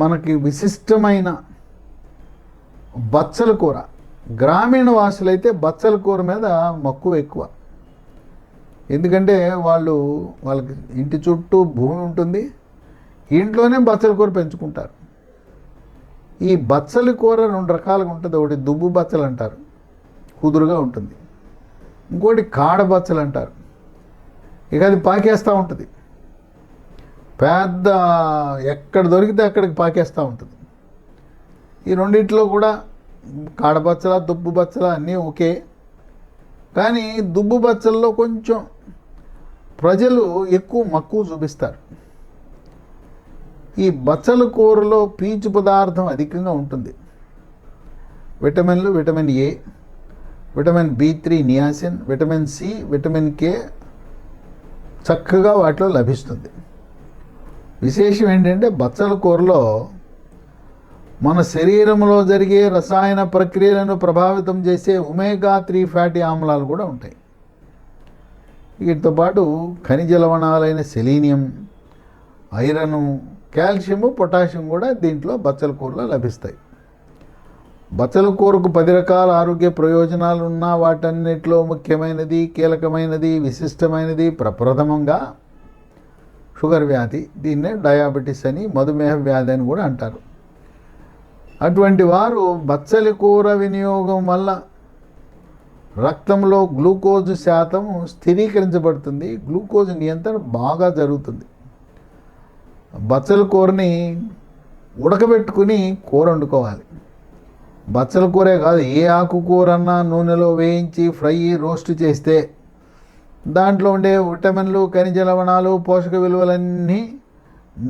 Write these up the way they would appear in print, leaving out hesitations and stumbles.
మనకి విశిష్టమైన బచ్చల కూర. గ్రామీణ వాసులైతే బచ్చల కూర మీద మక్కువ ఎక్కువ. ఎందుకంటే వాళ్ళకి ఇంటి చుట్టూ భూమి ఉంటుంది, ఇంట్లోనే బచ్చల కూర పెంచుకుంటారు. ఈ బచ్చల కూర 2 రకాలుగా ఉంటుంది. ఒకటి దుబ్బు బచ్చలు అంటారు, కుదురుగా ఉంటుంది. ఇంకోటి కాడ బచ్చలు అంటారు, ఇక అది పాకేస్తూ ఉంటుంది. పెద్ద ఎక్కడ దొరికితే అక్కడికి పాకేస్తూ ఉంటుంది. ఈ రెండిట్లో కూడా కాడబచ్చల దుబ్బు బచ్చల అన్నీ ఓకే. కానీ దుబ్బు బచ్చల్లో కొంచెం ప్రజలు ఎక్కువ మక్కువ చూపిస్తారు. ఈ బచ్చల కూరలో పీచు పదార్థం అధికంగా ఉంటుంది. విటమిన్లు vitamin A, vitamin B3 niacin, vitamin C, vitamin K చక్కగా వాటిలో లభిస్తుంది. విశేషం ఏంటంటే బచ్చల కూరలో మన శరీరంలో జరిగే రసాయన ప్రక్రియలను ప్రభావితం చేసే ఒమేగా-3 ఫ్యాటీ ఆమ్లాలు కూడా ఉంటాయి. వీటితో పాటు ఖనిజ లవణాలైన సెలీనియం, ఐరను, కాల్షియము, పొటాషియం కూడా దీంట్లో బచ్చల కూరలో లభిస్తాయి. బచ్చల కూరకు 10 రకాల ఆరోగ్య ప్రయోజనాలు ఉన్నా వాటన్నిటిలో ముఖ్యమైనది, కీలకమైనది, విశిష్టమైనది ప్రప్రథమంగా షుగర్ వ్యాధి. దీన్నే డయాబెటీస్ అని, మధుమేహ వ్యాధి అని కూడా అంటారు. అటువంటి వారు బచ్చల కూర వినియోగం వల్ల రక్తంలో గ్లూకోజ్ శాతం స్థిరీకరించబడుతుంది, గ్లూకోజ్ నియంత్రణ బాగా జరుగుతుంది. బచ్చల కూరని ఉడకబెట్టుకుని కూర వండుకోవాలి. బచ్చల కూరే కాదు, ఏ ఆకుకూరన్నా నూనెలో వేయించి ఫ్రై, రోస్ట్ చేస్తే దాంట్లో ఉండే విటమిన్లు, ఖనిజ లవణాలు, పోషక విలువలన్నీ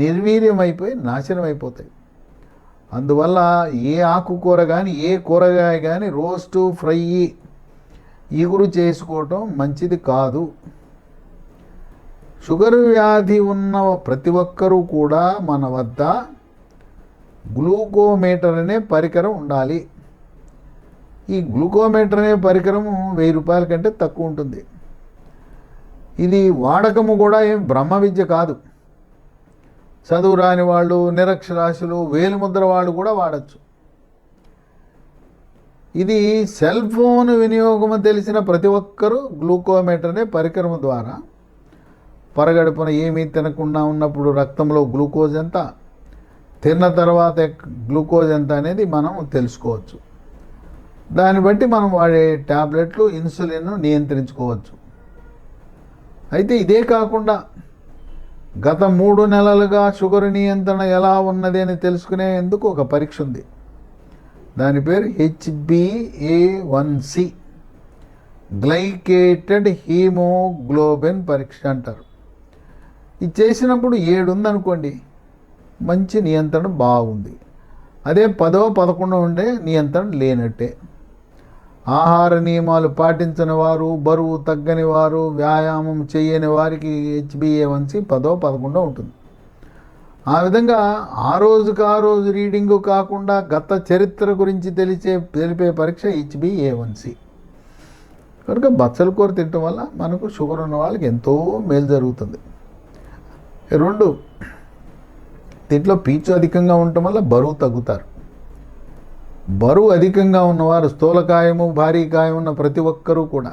నిర్వీర్యమైపోయి నాశనం అయిపోతాయి. అందువల్ల ఏ ఆకుకూర కానీ, ఏ కూరగాయ కానీ రోస్టు, ఫ్రై, ఇగురు చేసుకోవటం మంచిది కాదు. షుగర్ వ్యాధి ఉన్న ప్రతి ఒక్కరూ కూడా మన వద్ద గ్లూకోమీటర్ అనే పరికరం ఉండాలి. ఈ గ్లూకోమీటర్ అనే పరికరం 1000 రూపాయల కంటే తక్కువ ఉంటుంది. ఇది వాడకము కూడా ఏం బ్రహ్మ విద్య కాదు. చదువు రాని వాళ్ళు, నిరక్షరాస్యులు, వేలిముద్ర వాళ్ళు కూడా వాడచ్చు. ఇది సెల్ ఫోన్ వినియోగము తెలిసిన ప్రతి ఒక్కరూ గ్లూకోమీటర్ అనే పరికరం ద్వారా పరగడుపున ఏమీ తినకుండా ఉన్నప్పుడు రక్తంలో గ్లూకోజ్ ఎంత, తిన్న తర్వాత గ్లూకోజ్ ఎంత అనేది మనం తెలుసుకోవచ్చు. దాన్ని బట్టి మనం వాడే ట్యాబ్లెట్లు, ఇన్సులిన్ నియంత్రించుకోవచ్చు. అయితే ఇదే కాకుండా గత 3 నెలలుగా షుగర్ నియంత్రణ ఎలా ఉన్నది అని తెలుసుకునేందుకు ఒక పరీక్ష ఉంది. దాని పేరు HbA1c, గ్లైకేటెడ్ హీమోగ్లోబిన్ పరీక్ష అంటారు. ఇది చేసినప్పుడు 7 ఉందనుకోండి, మంచి నియంత్రణ బాగుంది. అదే 10, 11 ఉండే నియంత్రణ లేనట్టే. ఆహార నియమాలు పాటించని వారు, బరువు తగ్గని వారు, వ్యాయామం చేయని వారికి HbA1c 10, 11 ఉంటుంది. ఆ విధంగా ఆ రోజు రీడింగు కాకుండా గత చరిత్ర గురించి తెలిపే పరీక్ష HbA1c. కనుక బచ్చల కూర తినటం వల్ల మనకు షుగర్ ఉన్న వాళ్ళకి ఎంతో మేలు జరుగుతుంది. 2, దీంట్లో పీచు అధికంగా ఉండటం వల్ల బరువు తగ్గుతారు. బరువు అధికంగా ఉన్నవారు, స్థూలకాయము, భారీ కాయం ఉన్న ప్రతి ఒక్కరూ కూడా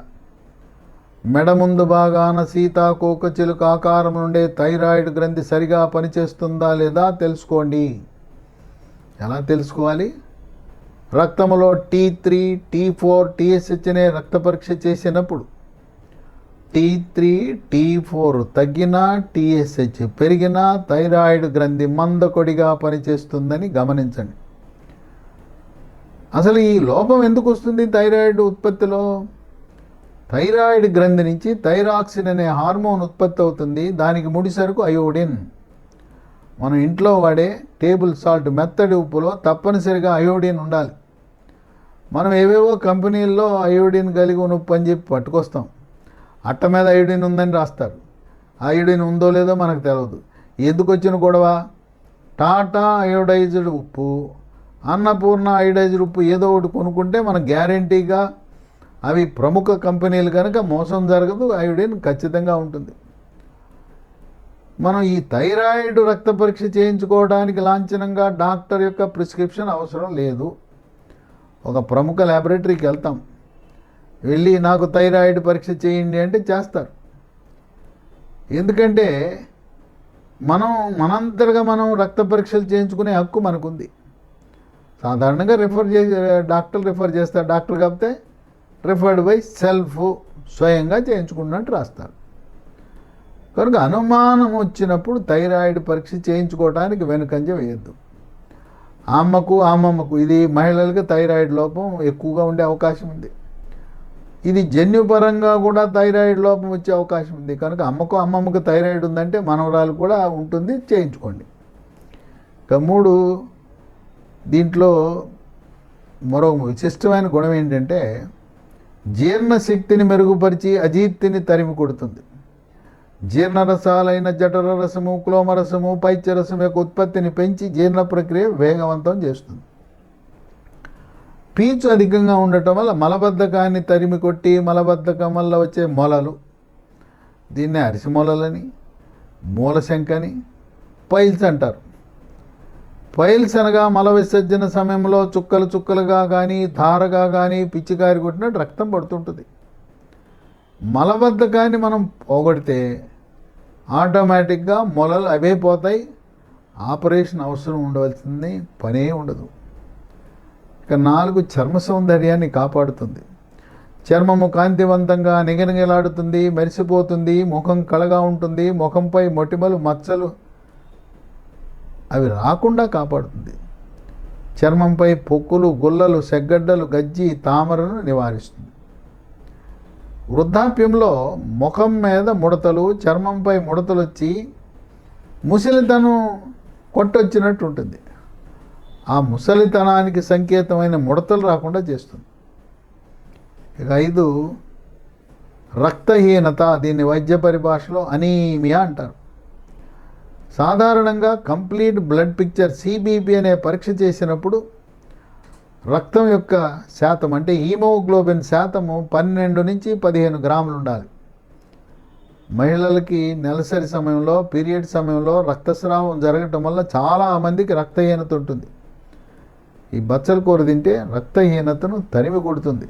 మెడ ముందు భాగాన సీతాకోక చిలుక ఆకారం నుండే థైరాయిడ్ గ్రంథి సరిగా పనిచేస్తుందా లేదా తెలుసుకోండి. ఎలా తెలుసుకోవాలి? రక్తంలో T3, T4, TSH అనే రక్త పరీక్ష చేసినప్పుడు T3, T4 తగ్గినా, TSH పెరిగినా థైరాయిడ్ గ్రంథి మందకొడిగా పనిచేస్తుందని గమనించండి. అసలు ఈ లోపం ఎందుకు వస్తుంది? థైరాయిడ్ ఉత్పత్తిలో థైరాయిడ్ గ్రంథి నుంచి థైరాక్సిన్ అనే హార్మోన్ ఉత్పత్తి అవుతుంది. దానికి ముడిసరుకు అయోడిన్. మనం ఇంట్లో వాడే టేబుల్ సాల్ట్, మెత్తడి ఉప్పులో తప్పనిసరిగా అయోడిన్ ఉండాలి. మనం ఏవేవో కంపెనీల్లో అయోడిన్ కలిగి ఉన్న ఉప్పు అని చెప్పి పట్టుకొస్తాం. అట్ట మీద అయోడిన్ ఉందని రాస్తారు. అయోడిన్ ఉందో లేదో మనకు తెలియదు. ఎందుకు వచ్చిన గొడవ? టాటా అయోడైజ్డ్ ఉప్పు, అన్నపూర్ణ అయోడైజ్డ్ ఉప్పు ఏదో ఒకటి కొనుక్కుంటే మన గ్యారంటీగా అవి ప్రముఖ కంపెనీలు కనుక మోసం జరగదు, అయోడిన్ ఖచ్చితంగా ఉంటుంది. మనం ఈ థైరాయిడ్ రక్త పరీక్ష చేయించుకోవడానికి లాంఛనంగా డాక్టర్ యొక్క ప్రిస్క్రిప్షన్ అవసరం లేదు. ఒక ప్రముఖ ల్యాబొరేటరీకి వెళ్తాం, వెళ్ళి నాకు థైరాయిడ్ పరీక్ష చేయండి అంటే చేస్తారు. ఎందుకంటే మనంతటగా మనం రక్త పరీక్షలు చేయించుకునే హక్కు మనకుంది. సాధారణంగా డాక్టర్ రిఫర్ చేస్తారు, డాక్టర్ కాకపోతే రిఫర్డ్ బై సెల్ఫ్, స్వయంగా చేయించుకున్నట్టు రాస్తారు. కనుక అనుమానం వచ్చినప్పుడు థైరాయిడ్ పరీక్ష చేయించుకోవడానికి వెనుకంజ వేయద్దు. అమ్మమ్మకు ఇది మహిళలకు థైరాయిడ్ లోపం ఎక్కువగా ఉండే అవకాశం ఉంది. ఇది జన్యుపరంగా కూడా థైరాయిడ్ లోపం వచ్చే అవకాశం ఉంది. కనుక అమ్మమ్మకు థైరాయిడ్ ఉందంటే మనవరాలు కూడా ఉంటుంది, చేయించుకోండి. ఇక 3, దీంట్లో మరో విశిష్టమైన గుణం ఏంటంటే జీర్ణశక్తిని మెరుగుపరిచి అజీర్తిని తరిమి కొడుతుంది. జీర్ణరసాలైన జఠరరసము, క్లోమరసము, పైత్యరసం యొక్క ఉత్పత్తిని పెంచి జీర్ణ ప్రక్రియ వేగవంతం చేస్తుంది. పీచు అధికంగా ఉండటం వల్ల మలబద్ధకాన్ని తరిమి కొట్టి మలబద్ధకం వల్ల వచ్చే మొలలు, దీన్నే అరిసి మొలలని, మూలశంకని, పైల్స్ అంటారు. పైల్స్ అనగా మల విసర్జన సమయంలో చుక్కలుగా కానీ ధారగా కానీ పిచ్చికారి కొట్టినట్టు రక్తం పడుతుంటుంది. మలబద్ధకాన్ని మనం పోగొడితే ఆటోమేటిక్గా మొలలు అవే పోతాయి, ఆపరేషన్ అవసరం ఉండవలసింది పనే ఉండదు. ఇక 4, చర్మ సౌందర్యాన్ని కాపాడుతుంది. చర్మము కాంతివంతంగా నిగనిగలాడుతుంది, మెరిసిపోతుంది, ముఖం కళగా ఉంటుంది, ముఖంపై మొటిమలు, మచ్చలు అవి రాకుండా కాపాడుతుంది. చర్మంపై పొక్కులు, గుల్లలు, సెగ్గడ్డలు, గజ్జి, తామరను నివారిస్తుంది. వృద్ధాప్యంలో ముఖం మీద ముడతలు, చర్మంపై ముడతలు వచ్చి ముసలితనం కొట్టొచ్చినట్టు ఉంటుంది. ఆ ముసలితనానికి సంకేతమైన ముడతలు రాకుండా చేస్తుంది. ఇక 5, రక్తహీనత. దీన్ని వైద్య పరిభాషలో అనీమియా అంటారు. సాధారణంగా కంప్లీట్ బ్లడ్ పిక్చర్ సిబిపి అనే పరీక్ష చేసినప్పుడు రక్తం యొక్క శాతం అంటే హీమోగ్లోబిన్ శాతము 12 నుంచి 15 గ్రాములు ఉండాలి. మహిళలకి నెలసరి సమయంలో, పీరియడ్ సమయంలో రక్తస్రావం జరగటం వల్ల చాలామందికి రక్తహీనత ఉంటుంది. ఈ బచ్చల కూర తింటే రక్తహీనతను తరిమి కొడుతుంది.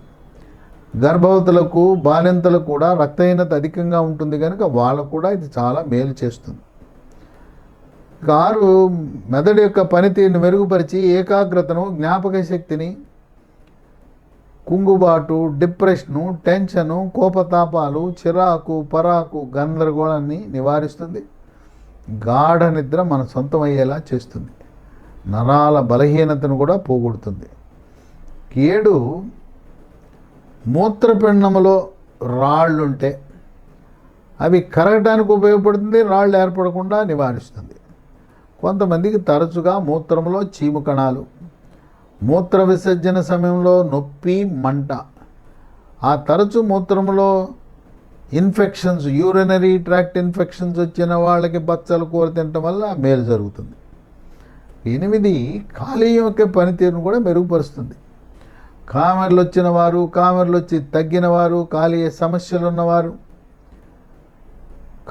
గర్భవతులకు, బాలింతలకు కూడా రక్తహీనత అధికంగా ఉంటుంది కనుక వాళ్ళకు కూడా ఇది చాలా మేలు చేస్తుంది. 6, మెదడు యొక్క పనితీరును మెరుగుపరిచి ఏకాగ్రతను, జ్ఞాపక శక్తిని, కుంగుబాటు, డిప్రెషను, టెన్షను, కోపతాపాలు, చిరాకు, పరాకు, గందరగోళాన్ని నివారిస్తుంది. గాఢ నిద్ర మన సొంతం అయ్యేలా చేస్తుంది. నరాల బలహీనతను కూడా పోగొడుతుంది. 7, మూత్రపిండములో రాళ్ళుంటే అవి కరగటానికి ఉపయోగపడుతుంది, రాళ్ళు ఏర్పడకుండా నివారిస్తుంది. కొంతమందికి తరచుగా మూత్రంలో చీము కణాలు, మూత్ర విసర్జన సమయంలో నొప్పి, మంట, ఆ తరచు మూత్రంలో ఇన్ఫెక్షన్స్, యూరినరీ ట్రాక్ట్ ఇన్ఫెక్షన్స్ వచ్చిన వాళ్ళకి బచ్చల కూర తినటం వల్ల మేలు జరుగుతుంది. 8, కాలేయం యొక్క పనితీరును కూడా మెరుగుపరుస్తుంది. కామెర్లు వచ్చిన వారు, కామెర్లు వచ్చి తగ్గిన వారు, కాలేయ సమస్యలు ఉన్నవారు,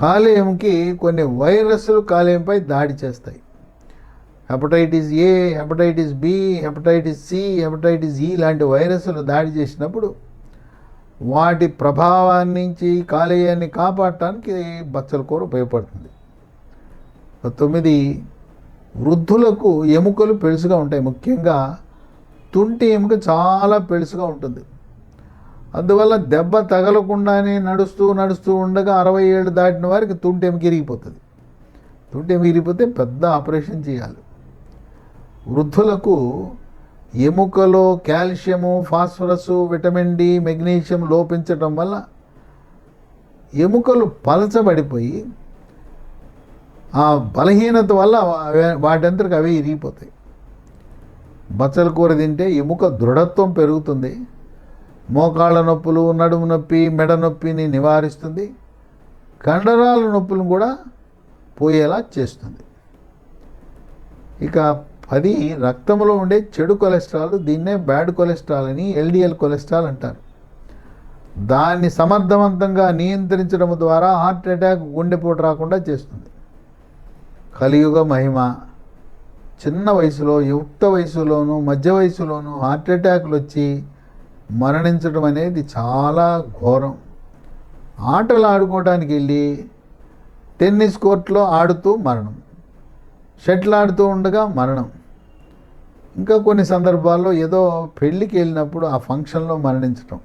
కాలేయంకి కొన్ని వైరస్లు కాలేయంపై దాడి చేస్తాయి. Hepatitis A, hepatitis B, hepatitis C, hepatitis E లాంటి వైరస్లు దాడి చేసినప్పుడు వాటి ప్రభావాన్ని నుంచి కాలేయాన్ని కాపాడటానికి బచ్చల కూర ఉపయోగపడుతుంది. 9, వృద్ధులకు ఎముకలు పెళుసుగా ఉంటాయి. ముఖ్యంగా తుంటి ఎముక చాలా పెళుసుగా ఉంటుంది. అందువల్ల దెబ్బ తగలకుండానే నడుస్తూ ఉండగా 60 ఏళ్ళు దాటిన వారికి తుంటి ఎముక ఇరిగిపోతుంది. తుంటి ఎముక ఇరిగిపోతే పెద్ద ఆపరేషన్ చేయాలి. వృద్ధులకు ఎముకలో calcium, phosphorus, vitamin D, magnesium లోపించటం వల్ల ఎముకలు పలచబడిపోయి ఆ బలహీనత వల్ల వాటంతరకు అవే ఇరిగిపోతాయి. బచ్చల కూర తింటే ఎముక దృఢత్వం పెరుగుతుంది. మోకాళ్ళ నొప్పులు, నడుము నొప్పి, మెడ నొప్పిని నివారిస్తుంది. కండరాల నొప్పులను కూడా పోయేలా చేస్తుంది. ఇక 10, రక్తంలో ఉండే చెడు కొలెస్ట్రాల్, దీన్నే బ్యాడ్ కొలెస్ట్రాల్ అని, ఎల్డిఎల్ కొలెస్ట్రాల్ అంటారు. దాన్ని సమర్థవంతంగా నియంత్రించడం ద్వారా హార్ట్ అటాక్, గుండెపోటు రాకుండా చేస్తుంది. కలియుగ మహిమ. చిన్న వయసులో, యుక్త వయసులోనూ, మధ్య వయసులోనూ హార్ట్ అటాక్లు వచ్చి మరణించడం అనేది చాలా ఘోరం. ఆటలు ఆడుకోవడానికి వెళ్ళి టెన్నిస్ కోర్టులో ఆడుతూ మరణం, షటిల్ ఆడుతూ ఉండగా మరణం, ఇంకా కొన్ని సందర్భాల్లో ఏదో పెళ్ళికి వెళ్ళినప్పుడు ఆ ఫంక్షన్లో మరణించడం,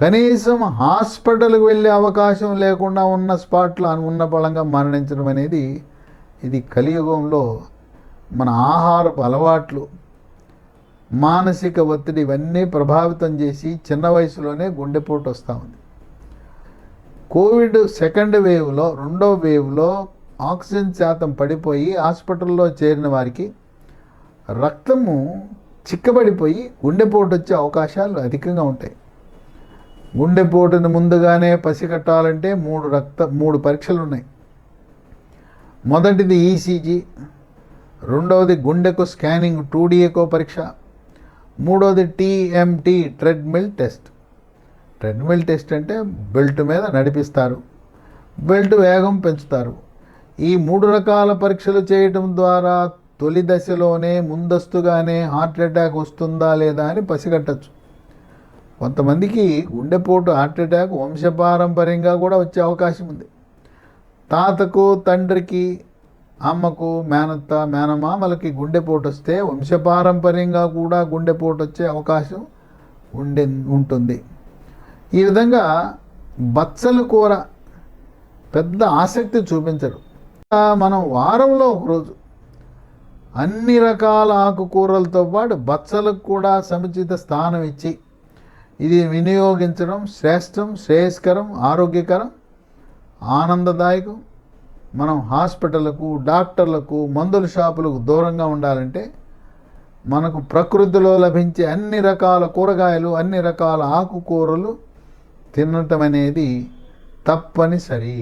కనీసం హాస్పిటల్కి వెళ్ళే అవకాశం లేకుండా ఉన్న స్పాట్లో ఉన్న బలంగా మరణించడం అనేది ఇది కలియుగంలో మన ఆహారపు అలవాట్లు, మానసిక ఒత్తిడి ఇవన్నీ ప్రభావితం చేసి చిన్న వయసులోనే గుండెపోటు వస్తూ ఉంది. కోవిడ్ సెకండ్ వేవ్లో, రెండో వేవ్లో ఆక్సిజన్ శాతం పడిపోయి హాస్పిటల్లో చేరిన వారికి రక్తము చిక్కబడిపోయి గుండెపోటు వచ్చే అవకాశాలు అధికంగా ఉంటాయి. గుండెపోటును ముందుగానే పసిగట్టాలంటే మూడు పరీక్షలు ఉన్నాయి. మొదటిది ఈసీజీ, రెండవది గుండెకు స్కానింగ్ 2D ఎకో పరీక్ష, మూడవది TMT treadmill test. Treadmill test అంటే బెల్ట్ మీద నడిపిస్తారు, బెల్ట్ వేగం పెంచుతారు. ఈ 3 రకాల పరీక్షలు చేయటం ద్వారా తొలి దశలోనే ముందస్తుగానే హార్ట్ అటాక్ వస్తుందా లేదా అని పసిగట్టచ్చు. కొంతమందికి గుండెపోటు హార్ట్ అటాక్ వంశపారంపర్యంగా కూడా వచ్చే అవకాశం ఉంది. తాతకు, తండ్రికి, అమ్మకు, మేనత్త, మేనమామలకి గుండెపోటు వస్తే వంశపారంపర్యంగా కూడా గుండెపోటు వచ్చే అవకాశం ఉంటుంది. ఈ విధంగా బచ్చల కూర పెద్ద ఆసక్తి చూపించరు. మనం వారంలో ఒకరోజు అన్ని రకాల ఆకుకూరలతో పాటు బచ్చలకు కూడా సముచిత స్థానం ఇచ్చి ఇది వినియోగించడం శ్రేష్టం, శ్రేయస్కరం, ఆరోగ్యకరం, ఆనందదాయకం. మనం హాస్పిటళ్లకు, డాక్టర్లకు, మందుల షాపులకు దూరంగా ఉండాలంటే మనకు ప్రకృతిలో లభించే అన్ని రకాల కూరగాయలు, అన్ని రకాల ఆకుకూరలు తినటం అనేది తప్పనిసరి.